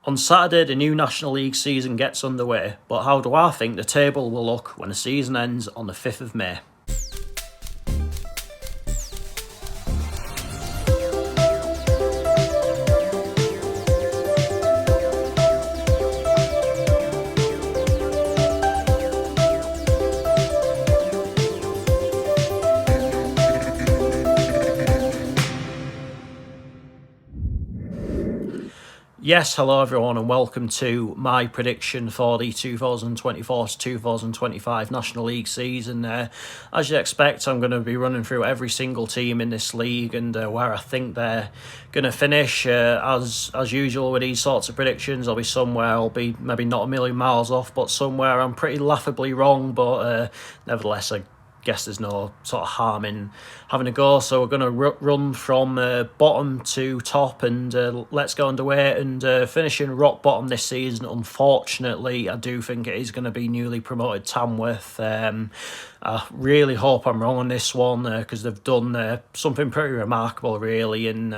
On Saturday, the new National League season gets underway, but how do I think the table will look when the season ends on the 5th of May? Yes, hello everyone and welcome to my prediction for the 2024 to 2025 National League season. As you'd expect, I'm going to be running through every single team in this league and where I think they're going to finish. As usual with these sorts of predictions, I'll be somewhere, I'll be maybe not a million miles off, but somewhere I'm pretty laughably wrong, but nevertheless I guess there's no sort of harm in having a go. So we're going to run from bottom to top and let's go underway. And finishing rock bottom this season, unfortunately, I do think it is going to be newly promoted Tamworth. I really hope I'm wrong on this one because they've done something pretty remarkable really in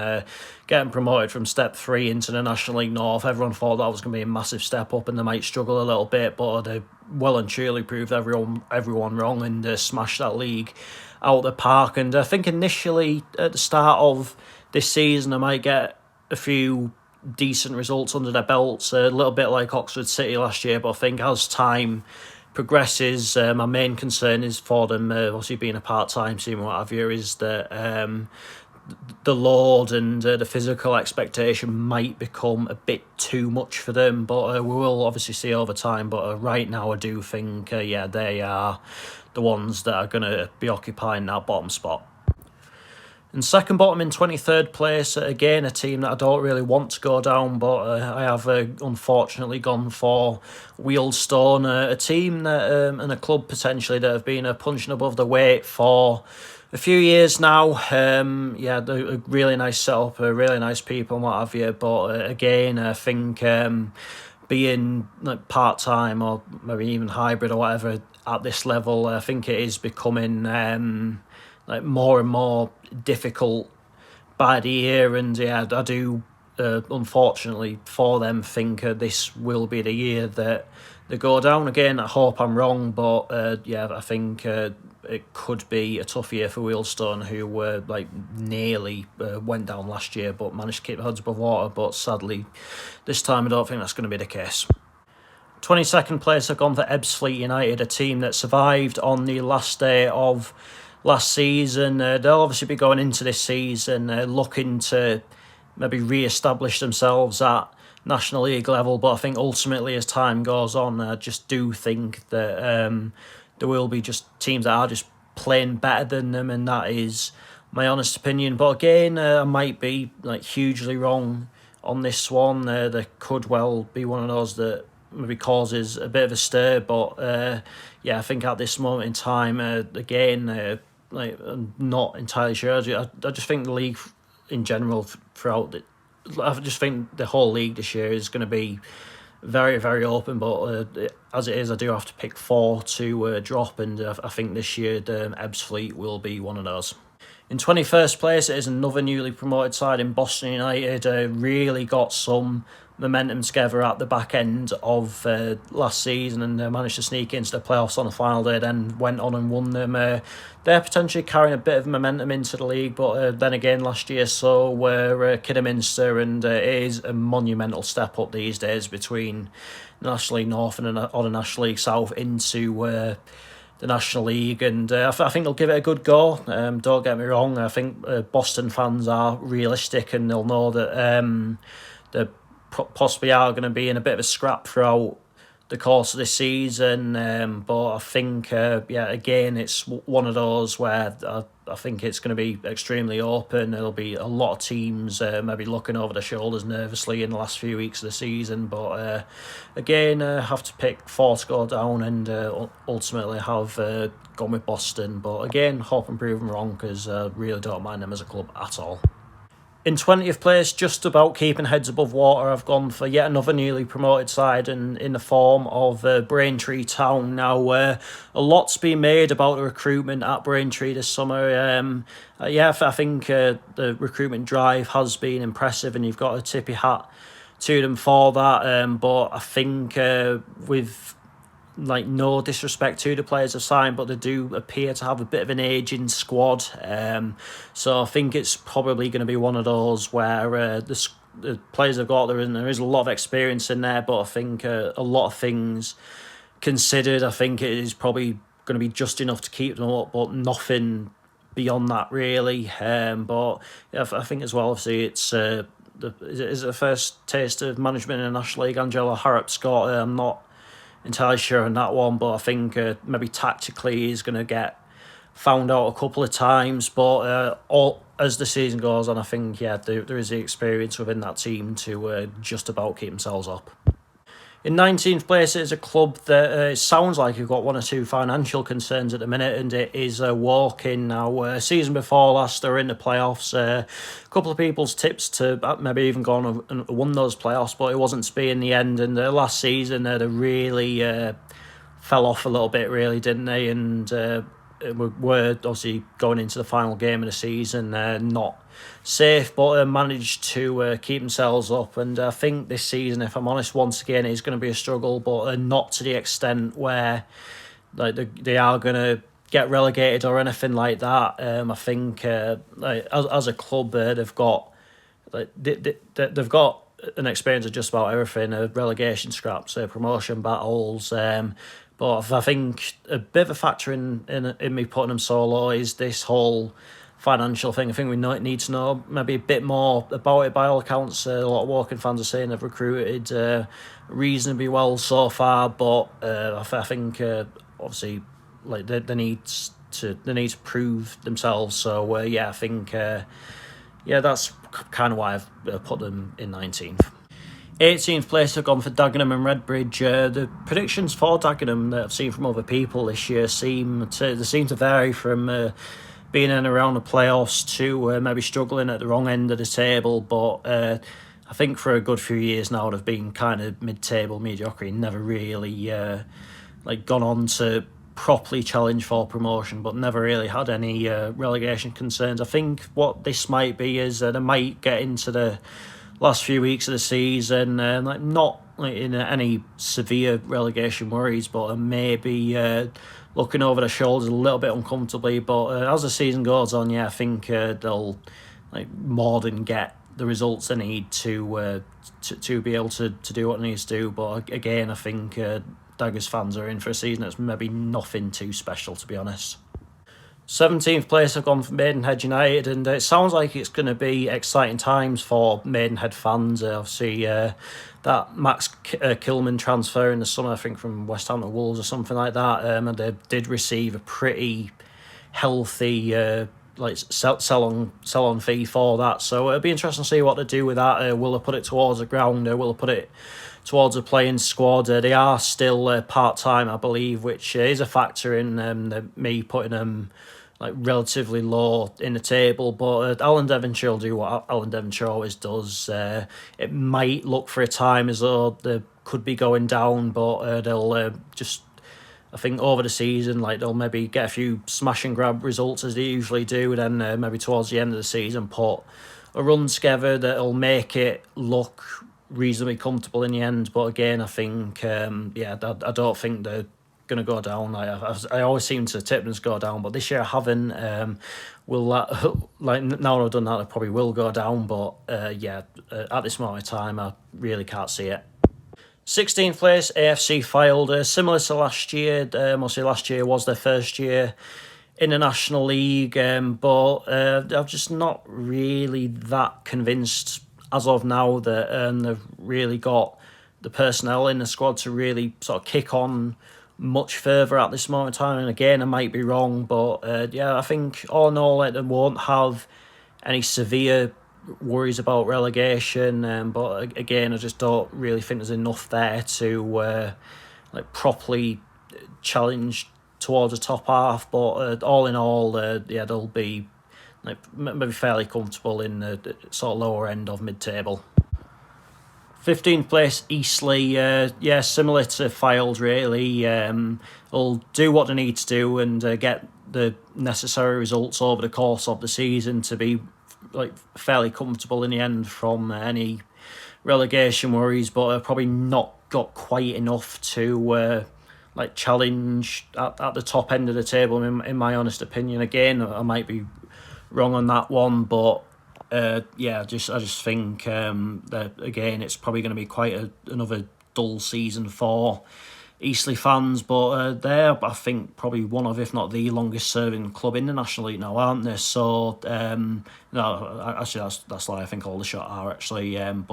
getting promoted from Step 3 into the National League North. Everyone thought that was going to be a massive step up and they might struggle a little bit, but they well and truly proved everyone wrong and smashed that league out of the park. And I think initially at the start of this season I might get a few decent results under their belts, a little bit like Oxford City last year, but I think as time progresses, my main concern is for them, obviously being a part-time team and what have you, is that the load and the physical expectation might become a bit too much for them, but we will obviously see over time. But right now I do think they are the ones that are going to be occupying that bottom spot. And second bottom in 23rd place, again a team that I don't really want to go down, but I have unfortunately gone for Wealdstone, a team that and a club potentially that have been punching above the weight for a few years now. They're a really nice setup, really nice people and what have you, but again I think being like part-time or maybe even hybrid or whatever at this level, I think it is becoming more and more difficult by the year, and I do unfortunately for them think this will be the year that they go down again. I hope I'm wrong, but I think it could be a tough year for Wealdstone, who were nearly went down last year but managed to keep their heads above water, but sadly this time I don't think that's going to be the case. 22nd place I've gone for Ebbsfleet United, a team that survived on the last day of last season. They'll obviously be going into this season looking to maybe re-establish themselves at National League level, but I think ultimately as time goes on I just do think that there will be just teams that are just playing better than them, and that is my honest opinion. But again, I might be hugely wrong on this one. There could well be one of those that maybe causes a bit of a stir, but I think at this moment in time, I'm not entirely sure. I just think the league in general I just think the whole league this year is going to be very, very open, but as it is, I do have to pick 4 to drop, and I think this year the Ebbsfleet will be one of those. In 21st place, it is another newly promoted side in Boston United. Really got some momentum together at the back end of last season and managed to sneak into the playoffs on the final day, then went on and won them. They're potentially carrying a bit of momentum into the league, but then again last year so were Kidderminster, and it is a monumental step up these days between the National League North and the National League South into the National League, and I think they'll give it a good go. Don't get me wrong, I think Boston fans are realistic and they'll know that they possibly are going to be in a bit of a scrap throughout the course of this season, but I think again it's one of those where I think it's going to be extremely open. There'll be a lot of teams maybe looking over their shoulders nervously in the last few weeks of the season, but again have to pick 4 to go down, and ultimately have gone with Boston, but again hope I'm proven wrong because I really don't mind them as a club at all. In 20th place, just about keeping heads above water, I've gone for yet another newly promoted side in the form of Braintree Town. Now, a lot's been made about the recruitment at Braintree this summer. I think the recruitment drive has been impressive, and you've got a tippy hat to them for that. But I think with like no disrespect to the players they've signed, but they do appear to have a bit of an aging squad. So I think it's probably going to be one of those where the players they've got there is a lot of experience in there, but I think a lot of things considered, I think it is probably going to be just enough to keep them up, but nothing beyond that really. But yeah, I think as well, obviously it's is it the first taste of management in the National League? Angelo Harrop's got. I'm not entirely sure on that one, but I think maybe tactically he's going to get found out a couple of times. But all as the season goes on, I think there is the experience within that team to just about keep themselves up. In 19th place is a club that sounds like you've got one or two financial concerns at the minute, and it is Woking. Now, season before last, they were in the playoffs. A couple of people's tips to maybe even gone and won those playoffs, but it wasn't to be in the end. And last season, they really fell off a little bit, really, didn't they? And were obviously going into the final game of the season, not safe, but managed to keep themselves up. And I think this season, if I'm honest, once again, is going to be a struggle, but not to the extent where like they are going to get relegated or anything like that. I think as a club, they've got they've got an experience of just about everything: relegation scraps, promotion battles. But I think a bit of a factor in me putting them so low is this whole financial thing. I think we need to know maybe a bit more about it. By all accounts, a lot of Woking fans are saying they've recruited reasonably well so far, but I think obviously like they need to prove themselves. So I think that's kind of why I've put them in 19th. 18th place have gone for Dagenham and Redbridge. The predictions for Dagenham that I've seen from other people this year seem to vary from being in and around the playoffs to maybe struggling at the wrong end of the table. But I think for a good few years now they've been kind of mid-table mediocrity, never really gone on to properly challenge for promotion, but never really had any relegation concerns. I think what this might be is they might get into the last few weeks of the season, not in any severe relegation worries, but maybe looking over their shoulders a little bit uncomfortably. But as the season goes on, I think they'll more than get the results they need to be able to do what they need to do. But again, I think Daggers fans are in for a season that's maybe nothing too special, to be honest. 17th place have gone for Maidenhead United, and it sounds like it's going to be exciting times for Maidenhead fans. Obviously, that Max Kilman transfer in the summer, I think from West Ham to Wolves or something like that, and they did receive a pretty healthy sell-on fee for that. So it'll be interesting to see what they do with that. Will they put it towards the ground? Will they put it towards a playing squad? They are still part-time, I believe, which is a factor in me putting them relatively low in the table. But Alan Devonshire will do what Alan Devonshire always does. It might look for a time as though they could be going down, but they'll just, I think over the season, they'll maybe get a few smash and grab results as they usually do, and then maybe towards the end of the season put a run together that'll make it look reasonably comfortable in the end. But again, I think I don't think they're going to go down. I always seem to tip them to go down, but this year I haven't. Will that now I've done that, I probably will go down, but at this moment in time I really can't see it. 16th place, AFC Fylde, similar to last year. Mostly last year was their first year in the National League, but I'm just not really that convinced as of now that they've really got the personnel in the squad to really sort of kick on much further at this moment in time. And again, I might be wrong, but I think all in all, they won't have any severe worries about relegation. But again, I just don't really think there's enough there to properly challenge towards the top half. But all in all, they'll be maybe fairly comfortable in the sort of lower end of mid-table. 15th place, Eastleigh, similar to Fylde really. Will do what they need to do and get the necessary results over the course of the season to be fairly comfortable in the end from any relegation worries, but probably not got quite enough to challenge at the top end of the table. In my honest opinion, again, I might be wrong on that one, but I just think that again it's probably going to be quite another dull season for Eastleigh fans, but they're, I think, probably one of, if not the longest serving club in the National League now, aren't they? So, no, actually, that's why I think Aldershot are actually. Again,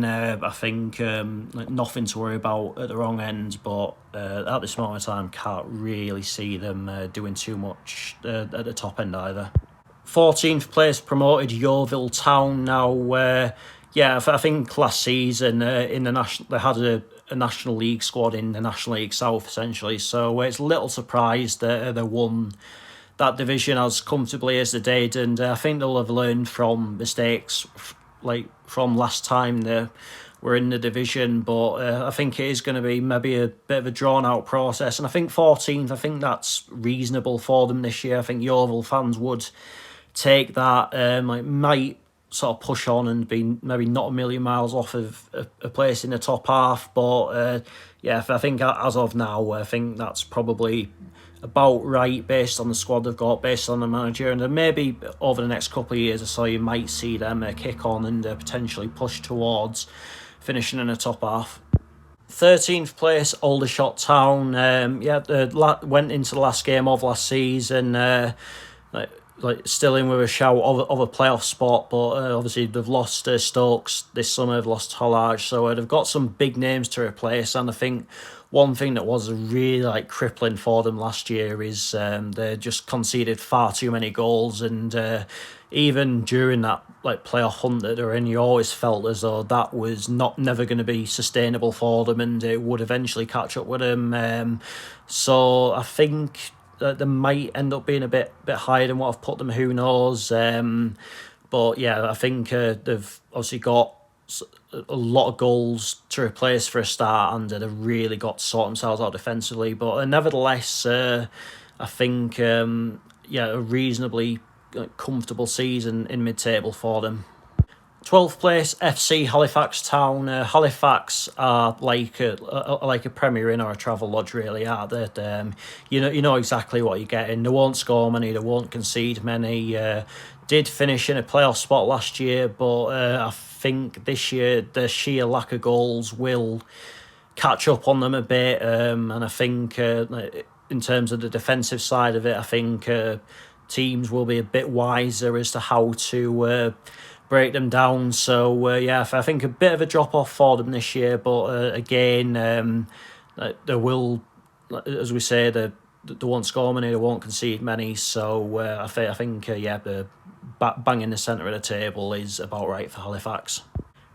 I think nothing to worry about at the wrong end, but at this moment in time, can't really see them doing too much at the top end either. 14th place promoted Yeovil Town now. I think last season in the national they had a National League squad in the National League South essentially, so it's a little surprised that they won that division as comfortably as they did, and I think they'll have learned from mistakes from last time they were in the division, but I think it is going to be maybe a bit of a drawn out process, and I think 14th, I think that's reasonable for them this year. I think Yeovil fans would take that, might sort of push on and be maybe not a million miles off of a place in the top half, but I think as of now, I think that's probably about right based on the squad they've got, based on the manager, and then maybe over the next couple of years or so you might see them kick on and potentially push towards finishing in the top half. 13th place, Aldershot Town. Went into the last game of last season, still in with a shout of a playoff spot, but obviously they've lost Stokes this summer, they've lost Hollage, so they've got some big names to replace, and I think one thing that was really crippling for them last year is they just conceded far too many goals, and even during that playoff hunt that they're in, you always felt as though that was never going to be sustainable for them, and it would eventually catch up with them. So I think they might end up being a bit higher than what I've put them. Who knows? But I think they've obviously got a lot of goals to replace for a start, and they've really got to sort themselves out defensively. But nevertheless, I think a reasonably comfortable season in mid-table for them. 12th place, FC Halifax Town. Halifax are like a Premier Inn or a Travel Lodge, really, aren't they? You know exactly what you're getting. They won't score many, they won't concede many. Did finish in a playoff spot last year, but I think this year the sheer lack of goals will catch up on them a bit. And I think in terms of the defensive side of it, I think teams will be a bit wiser as to how to break them down. So I think a bit of a drop off for them this year, but again, they will, as we say, they won't score many, they won't concede many. So I think the bang in the centre of the table is about right for Halifax.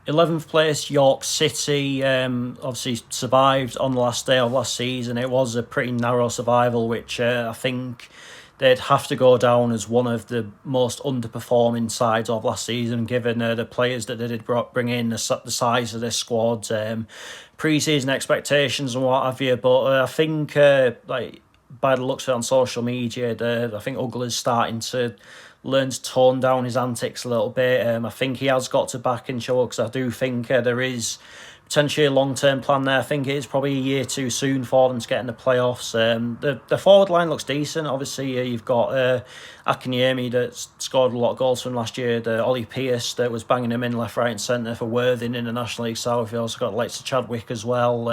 11th place, York City. Obviously survived on the last day of last season. It was a pretty narrow survival, which I think they'd have to go down as one of the most underperforming sides of last season, given the players that they did bring in, the size of their squad, pre-season expectations and what have you. But I think, by the looks of it on social media, I think Ugler's starting to learn to tone down his antics a little bit. I think he has got to back and show, because I do think there is potentially a long-term plan there. I think it is probably a year too soon for them to get in the playoffs. The forward line looks decent. Obviously, you've got Akinyemi that scored a lot of goals from last year. The Ollie Pearce that was banging him in left, right and centre for Worthing in the National League South. You also got the likes of Chadwick as well.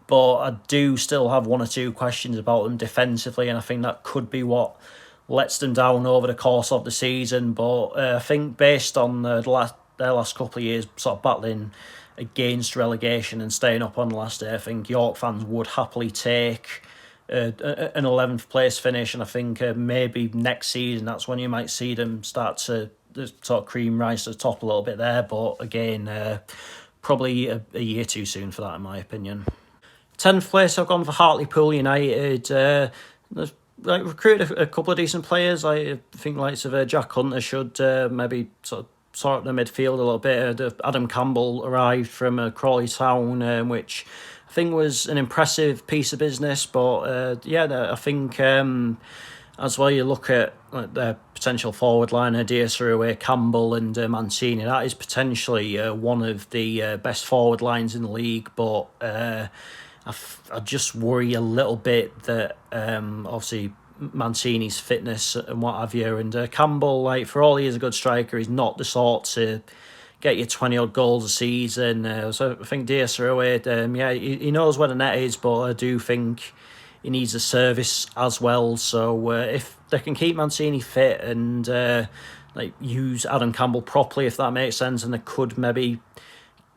But I do still have one or two questions about them defensively, and I think that could be what lets them down over the course of the season. But I think based on their last couple of years sort of battling against relegation and staying up on the last day, I think York fans would happily take an 11th place finish, and I think maybe next season that's when you might see them start to sort of cream rise to the top a little bit there. But again, probably a year too soon for that, in my opinion. 10th place, I've gone for Hartlepool United. Recruited a couple of decent players. I think likes of Jack Hunter should maybe sort out the midfield a little bit. Adam Campbell arrived from Crawley Town, which I think was an impressive piece of business. But I think as well. You look at like their potential forward line, Diasarue, Campbell and Mancini. That is potentially one of the best forward lines in the league, but I just worry a little bit that obviously Mancini's fitness and what have you, and Campbell, like, for all he is a good striker, he's not the sort to get you 20 odd goals a season. So I think Diasarue, he knows where the net is, but I do think he needs a service as well. So if they can keep Mancini fit and like use Adam Campbell properly, if that makes sense, and they could maybe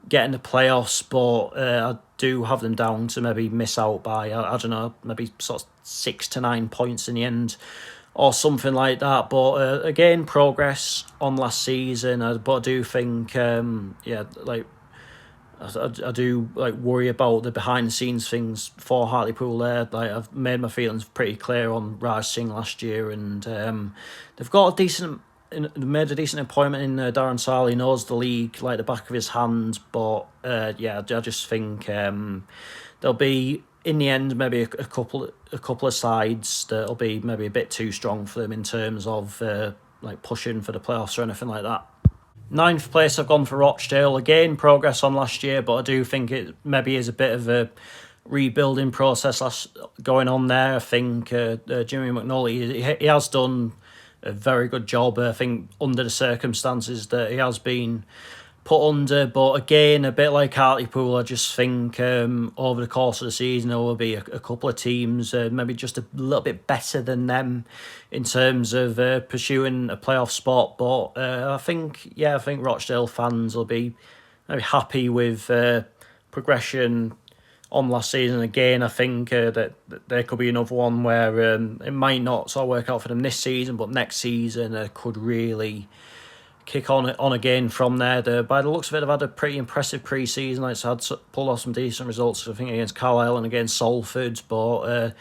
get in the playoffs, but I do have them down to maybe miss out by, I don't know, maybe sort of 6 to 9 points in the end or something like that. But again, progress on last season, but I do think, like, I do like worry about the behind the scenes things for Hartlepool there. Like, I've made my feelings pretty clear on Raj Singh last year, and they've got made a decent appointment in Darren Sarl. He knows the league like the back of his hand, but I just think there'll be, in the end, maybe a couple of sides that'll be maybe a bit too strong for them in terms of like pushing for the playoffs or anything like that. 9th place, I've gone for Rochdale. Again, progress on last year, but I do think it maybe is a bit of a rebuilding process going on there. I think Jimmy McNulty, he has done a very good job, I think, under the circumstances that he has been put under. But again, a bit like Hartlepool, I just think over the course of the season there will be a couple of teams maybe just a little bit better than them in terms of pursuing a playoff spot. But I think Rochdale fans will be maybe happy with progression on last season. Again, I think that there could be another one where it might not sort of work out for them this season, but next season could really kick on again from there. By the looks of it, they've had a pretty impressive pre-season. Like, it's pulled off some decent results, I think, against Carlisle and against Salford. But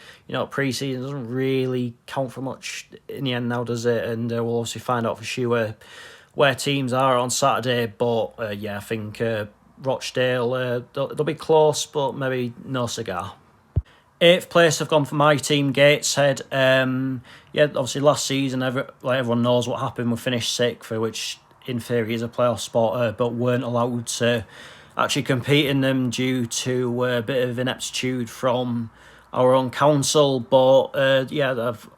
pre-season doesn't really count for much in the end now, does it? And we'll obviously find out for sure where teams are on Saturday. But I think Rochdale, they'll be close, but maybe no cigar. 8th place, I've gone for my team, Gateshead. Obviously last season, everyone knows what happened. We finished 6th, which in theory is a playoff spot, but weren't allowed to actually compete in them due to a bit of ineptitude from our own council. But I've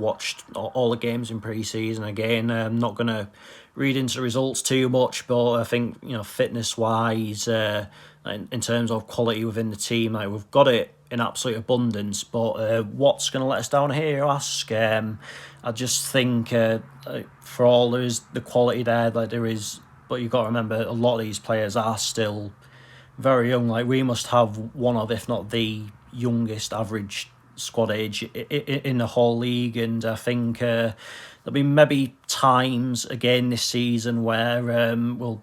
watched all the games in pre-season. Again, I'm not going to read into the results too much, but I think, fitness-wise, in terms of quality within the team, like, we've got it in absolute abundance. But what's going to let us down here, you ask? I just think for all there is the quality there, like there is, but you've got to remember a lot of these players are still very young. Like, we must have one of, if not the youngest average squad age in the whole league, and I think there'll be maybe times again this season where we'll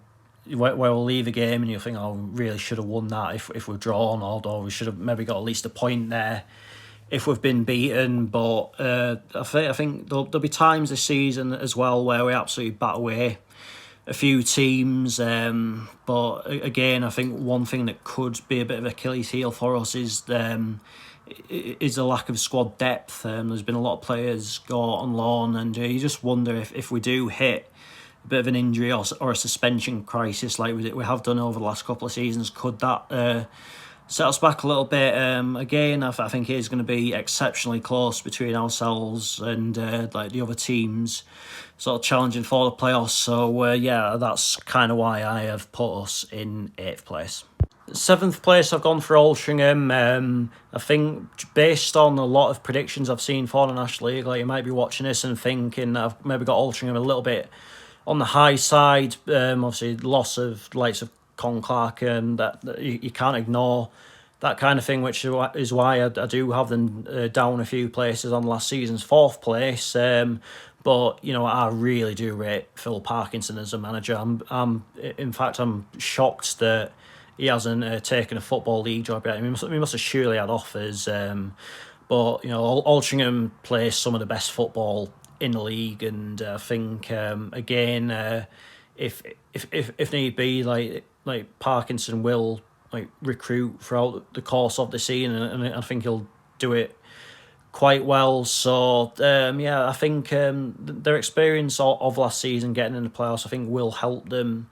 leave a game and you'll think, oh, we really should have won that if we've drawn, or we should have maybe got at least a point there if we've been beaten. But I think there'll be times this season as well where we absolutely bat away a few teams. But again, I think one thing that could be a bit of Achilles heel for us is the lack of squad depth. There's been a lot of players go on loan, and you just wonder if we do hit a bit of an injury or a suspension crisis like we have done over the last couple of seasons, could that set us back a little bit? Again, I think it is going to be exceptionally close between ourselves and like the other teams sort of challenging for the playoffs. So that's kind of why I have put us in 8th place. 7th place, I've gone for Altrincham. I think based on a lot of predictions I've seen for the National League, like, you might be watching this and thinking I've maybe got Altrincham a little bit on the high side. Obviously, loss of likes of Con Clark, that you can't ignore that kind of thing, which is why I do have them down a few places on last season's 4th place. But I really do rate Phil Parkinson as a manager. I'm shocked that he hasn't taken a Football League job yet. He must have surely had offers. But Altrincham plays some of the best football in the league, and I think again, if need be, like Parkinson will recruit throughout the course of the season, and I think he'll do it quite well. So I think their experience of last season getting in the playoffs, I think, will help them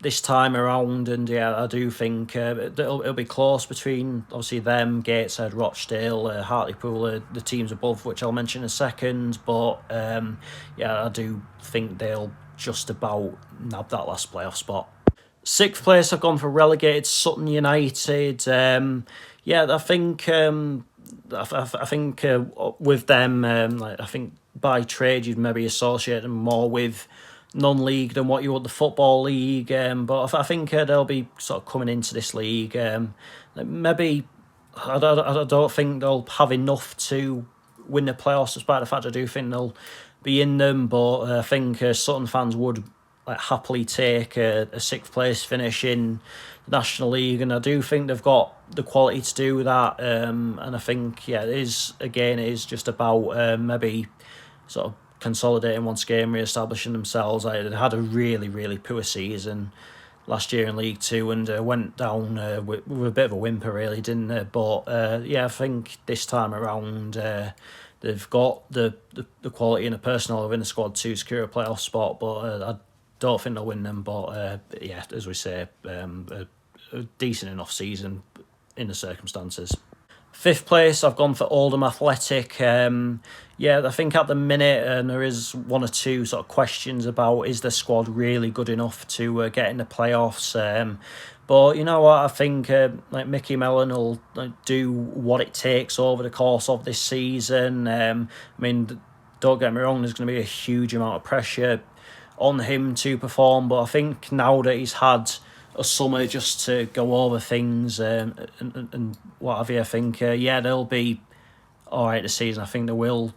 this time around. And I do think it'll be close between obviously them, Gateshead, Rochdale, Hartlepool, the teams above, which I'll mention in a second. But I do think they'll just about nab that last playoff spot. Sixth place, I've gone for relegated Sutton United. I think with them, I think by trade you'd maybe associate them more with non-league than what you would the Football League. But I think they'll be sort of coming into this league. Maybe I don't think they'll have enough to win the playoffs, despite the fact I do think they'll be in them. But I think Sutton fans would happily take a sixth place finish in the National League, and I do think they've got the quality to do that. And I think it is just about maybe sort of consolidating once again, re-establishing themselves. They had a really, really poor season last year in League Two and went down with a bit of a whimper, really, didn't they? But I think this time around they've got the quality and the personnel within the squad to secure a playoff spot. But I don't think they'll win them. But as we say, a decent enough season in the circumstances. Fifth place, I've gone for Oldham Athletic. I think at the minute there is one or two sort of questions about is the squad really good enough to get in the playoffs. But you know what, I think Mickey Mellon will do what it takes over the course of this season. Don't get me wrong, there's going to be a huge amount of pressure on him to perform, but I think now that he's had a summer just to go over things and what have you, I think they'll be alright this season. I think they will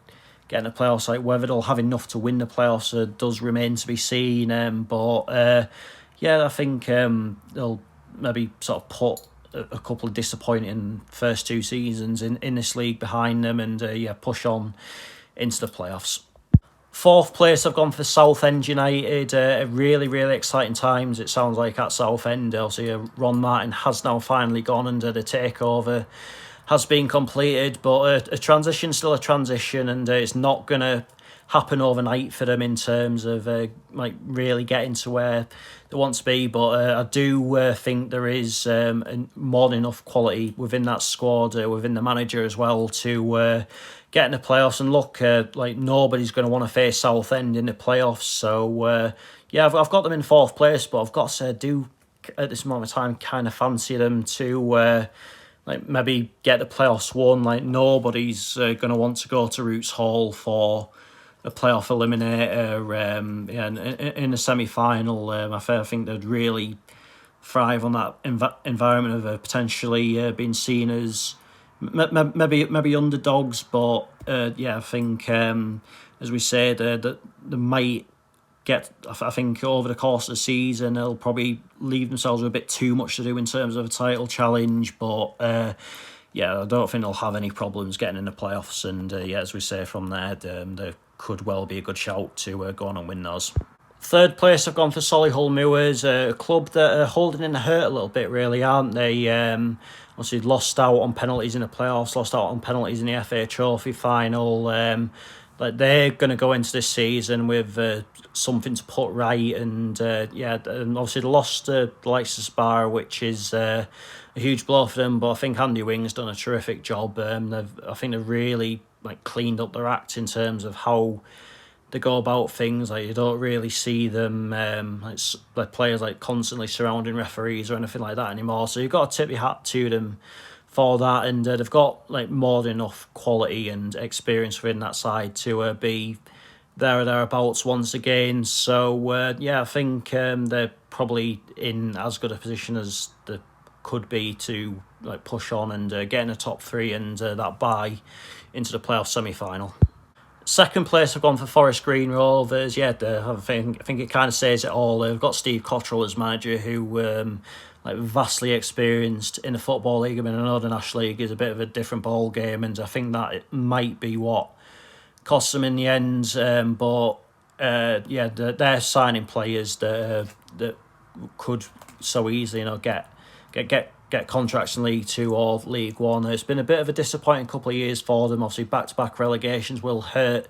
get in the playoffs. Whether they'll have enough to win the playoffs does remain to be seen. I think they'll maybe sort of put a couple of disappointing first two seasons in this league behind them and push on into the playoffs. Fourth place, I've gone for Southend United. Really, really exciting times, it sounds like, at Southend. Obviously, Ron Martin has now finally gone and the takeover has been completed. But a transition's still a transition, and it's not going to happen overnight for them in terms of really getting to where they want to be. But I do think there is more than enough quality within that squad, within the manager as well, to get in the playoffs. And look, nobody's going to want to face Southend in the playoffs. So I've got them in fourth place, but I've got to say I do at this moment of time kind of fancy them to maybe get the playoffs won. Nobody's going to want to go to Roots Hall for a playoff eliminator in the semi-final. I think they'd really thrive on that environment of potentially being seen as maybe underdogs. But I think as we said, that they might get, I think over the course of the season they'll probably leave themselves with a bit too much to do in terms of a title challenge. But I don't think they'll have any problems getting in the playoffs. And as we say, from there, they could well be a good shout to go on and win those. Third place, I've gone for Solihull Moors, a club that are holding in the hurt a little bit, really, aren't they? Obviously lost out on penalties in the playoffs, lost out on penalties in the FA Trophy final. They're going to go into this season with something to put right, and obviously they lost the likes of Spar, which is a huge blow for them. But I think Andy Wing's done a terrific job. I think they've really cleaned up their act in terms of how they go about things. You don't really see them players constantly surrounding referees or anything like that anymore. So you've got to tip your hat to them for that, and they've got more than enough quality and experience within that side to be there or thereabouts once again. So I think they're probably in as good a position as they could be to push on and get in the top three and that bye into the playoff semi-final. Second place, I've gone for Forest Green Rovers. I think it kind of says it all. They've got Steve Cottrell as manager, who vastly experienced in the Football League. I know the National League is a bit of a different ball game, and I think that it might be what costs them in the end. They're signing players that could so easily get get contracts in League Two or League One. It's been a bit of a disappointing couple of years for them. Obviously, back-to-back relegations will hurt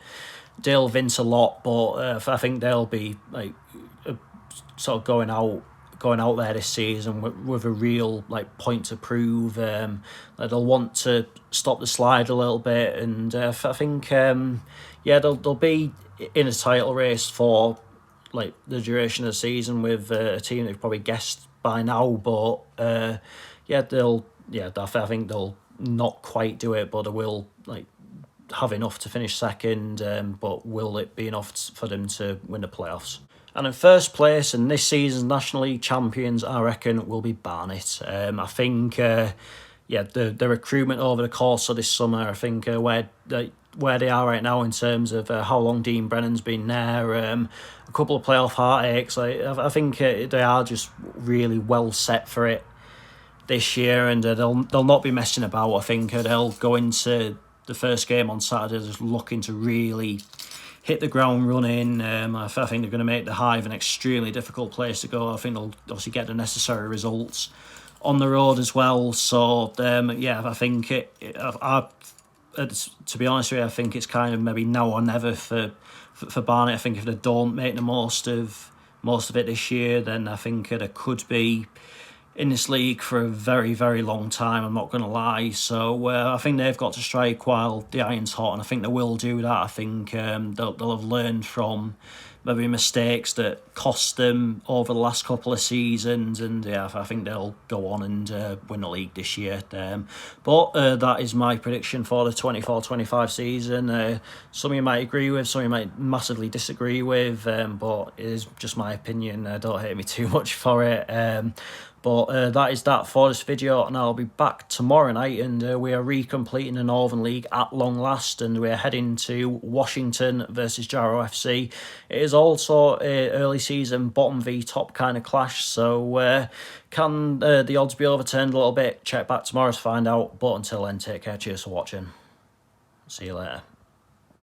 Dale Vince a lot, but I think they'll be like sort of going out there this season with a real like point to prove. They'll want to stop the slide a little bit, and I think they'll be in a title race for like the duration of the season with a team they've probably guessed by now, but I think they'll not quite do it, but they will like have enough to finish second, but will it be enough for them to win the playoffs? And in first place, and this season's National League champions, I reckon, will be Barnet. I think, the recruitment over the course of this summer, I think where they are right now in terms of how long Dean Brennan's been there, a couple of playoff heartaches, I think they are just really well set for it this year, and they'll not be messing about. I think they'll go into the first game on Saturday just looking to really hit the ground running. I think they're going to make the Hive an extremely difficult place to go. I think they'll obviously get the necessary results on the road as well. So, I think to be honest with you, I think it's kind of maybe now or never for Barnet. I think if they don't make the most of it this year, then I think they could be in this league for a very, very long time, I'm not going to lie. So I think they've got to strike while the iron's hot, and I think they will do that. I think they'll have learned from maybe mistakes that cost them over the last couple of seasons, and I think they'll go on and win the league this year. But that is my prediction for the 24-25 season. Some of you might agree with, some of you might massively disagree with, but it is just my opinion. Don't hate me too much for it. But that is that for this video, and I'll be back tomorrow night, and we are recompleting the Northern League at long last, and we're heading to Washington versus Jarrow FC. It is also a early season bottom v top kind of clash, so can the odds be overturned a little bit? Check back tomorrow to find out, but until then, take care, cheers for watching, see you later.